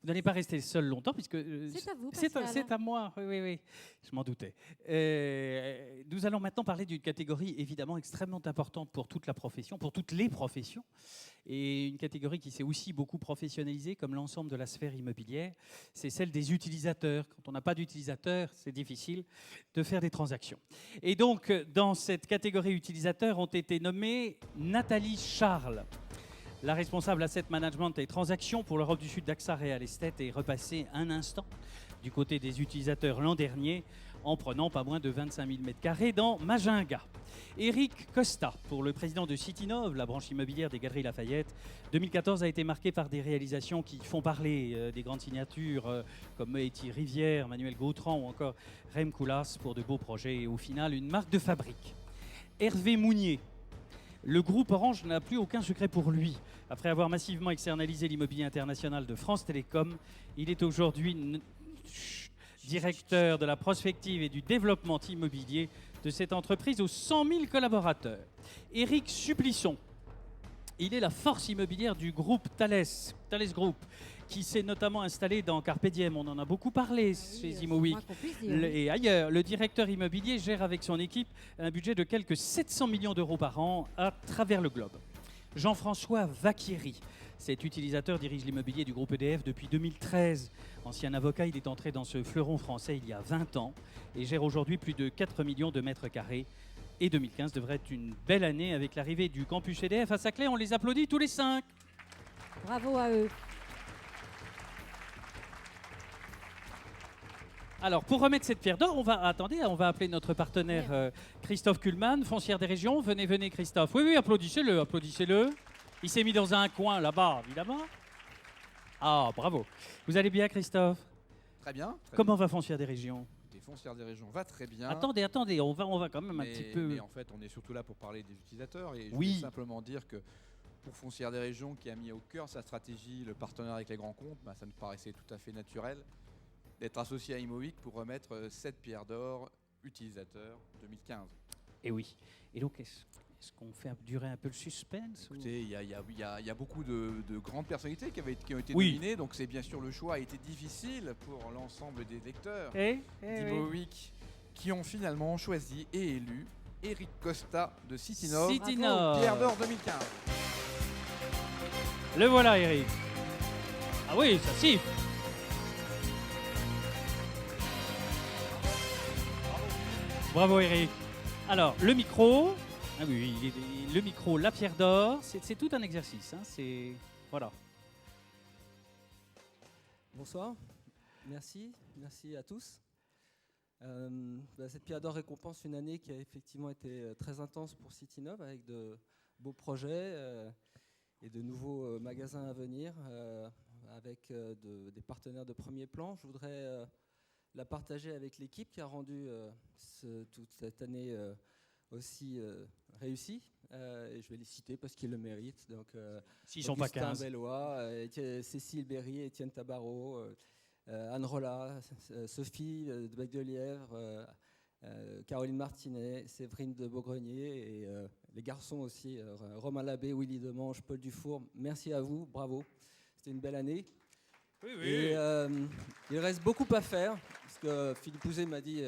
Vous n'allez pas rester seul longtemps, puisque C'est à vous, c'est Pascal. à moi. Oui, oui, oui. Je m'en doutais. Nous allons maintenant parler d'une catégorie évidemment extrêmement importante pour toute la profession, pour toutes les professions, et une catégorie qui s'est aussi beaucoup professionnalisée, comme l'ensemble de la sphère immobilière. C'est celle des utilisateurs. Quand on n'a pas d'utilisateurs, c'est difficile de faire des transactions. Et donc, dans cette catégorie utilisateurs ont été nommés Nathalie Charles, la responsable Asset Management et Transactions pour l'Europe du Sud d'AXA Real Estate, est repassée un instant du côté des utilisateurs l'an dernier en prenant pas moins de 25 000 m² dans Majunga. Éric Costa, pour le président de Citinov, la branche immobilière des Galeries Lafayette, 2014 a été marqué par des réalisations qui font parler, des grandes signatures comme Moetti Rivière, Manuel Gautran ou encore Rem Koolhaas pour de beaux projets et au final une marque de fabrique. Hervé Mounier, le groupe Orange n'a plus aucun secret pour lui. Après avoir massivement externalisé l'immobilier international de France Télécom, il est aujourd'hui directeur de la prospective et du développement immobilier de cette entreprise aux 100 000 collaborateurs. Éric Supplisson, il est la force immobilière du groupe Thales Group, qui s'est notamment installé dans Carpe Diem. On en a beaucoup parlé chez ImoWeek et ailleurs. Le directeur immobilier gère avec son équipe un budget de quelques 700 millions d'euros par an à travers le globe. Jean-François Vacchieri, cet utilisateur, dirige l'immobilier du groupe EDF depuis 2013. Ancien avocat, il est entré dans ce fleuron français il y a 20 ans et gère aujourd'hui plus de 4 millions de mètres carrés. Et 2015 devrait être une belle année avec l'arrivée du campus EDF à Saclay. On les applaudit tous les 5. Bravo à eux. Alors, pour remettre cette pierre d'or, on va appeler notre partenaire Christophe Kuhlmann, foncière des régions. Venez, Christophe. Oui, applaudissez-le. Il s'est mis dans un coin là-bas, évidemment. Ah, bravo. Vous allez bien, Christophe? Très bien. Comment va foncière des régions? Les foncières des régions va très bien. Attendez, on va quand même un petit peu... Mais en fait, on est surtout là pour parler des utilisateurs. Et je Oui. veux simplement dire que pour Foncière des régions, qui a mis au cœur sa stratégie le partenariat avec les grands comptes, ça nous paraissait tout à fait naturel d'être associé à ImoWeek pour remettre cette pierre d'or utilisateur 2015. Et oui. Et donc, est-ce qu'on fait durer un peu le suspense? Écoutez, il y a beaucoup de grandes personnalités qui ont été Oui. nominées, donc c'est bien sûr le choix a été difficile pour l'ensemble des lecteurs Oui. d'ImoWeek qui ont finalement choisi et élu Éric Costa de Citinov, Citinov. pierre d'or 2015. Le voilà, Eric. Ah oui, ça siffle. Bravo, Eric. Alors, le micro. Ah oui, le micro, la pierre d'or. C'est tout un exercice. Hein, voilà. Bonsoir, merci à tous. Cette pierre d'or récompense une année qui a effectivement été très intense pour Citinov avec de beaux projets et de nouveaux magasins à venir avec des partenaires de premier plan. Je voudrais la partager avec l'équipe qui a rendu toute cette année aussi réussie. Et je vais les citer parce qu'ils le méritent. Donc, S'ils sont pas 15. Bellois, Cécile Berry, Étienne Tabarot, Anne Rolla, Sophie de Bec de Lièvre, Caroline Martinet, Séverine de Beaugrenier et les garçons aussi, Romain Labbé, Willy Demange, Paul Dufour. Merci à vous, bravo. C'était une belle année. Oui. Et il reste beaucoup à faire, parce que Philippe Pouzet m'a dit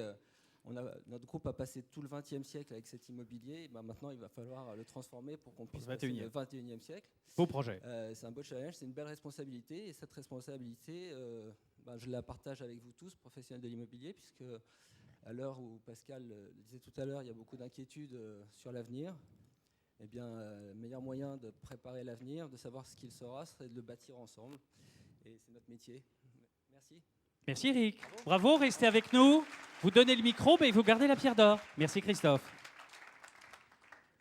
notre groupe a passé tout le XXe siècle avec cet immobilier, et maintenant il va falloir le transformer pour qu'on puisse passer le XXIe siècle. Beau projet. C'est un beau challenge, c'est une belle responsabilité, et cette responsabilité, je la partage avec vous tous, professionnels de l'immobilier, puisque à l'heure où Pascal le disait tout à l'heure, il y a beaucoup d'inquiétudes sur l'avenir. Eh bien, le meilleur moyen de préparer l'avenir, de savoir ce qu'il sera, c'est de le bâtir ensemble. Et c'est notre métier. Merci. Merci Eric. Bravo, restez avec nous. Vous donnez le micro, mais vous gardez la pierre d'or. Merci Christophe.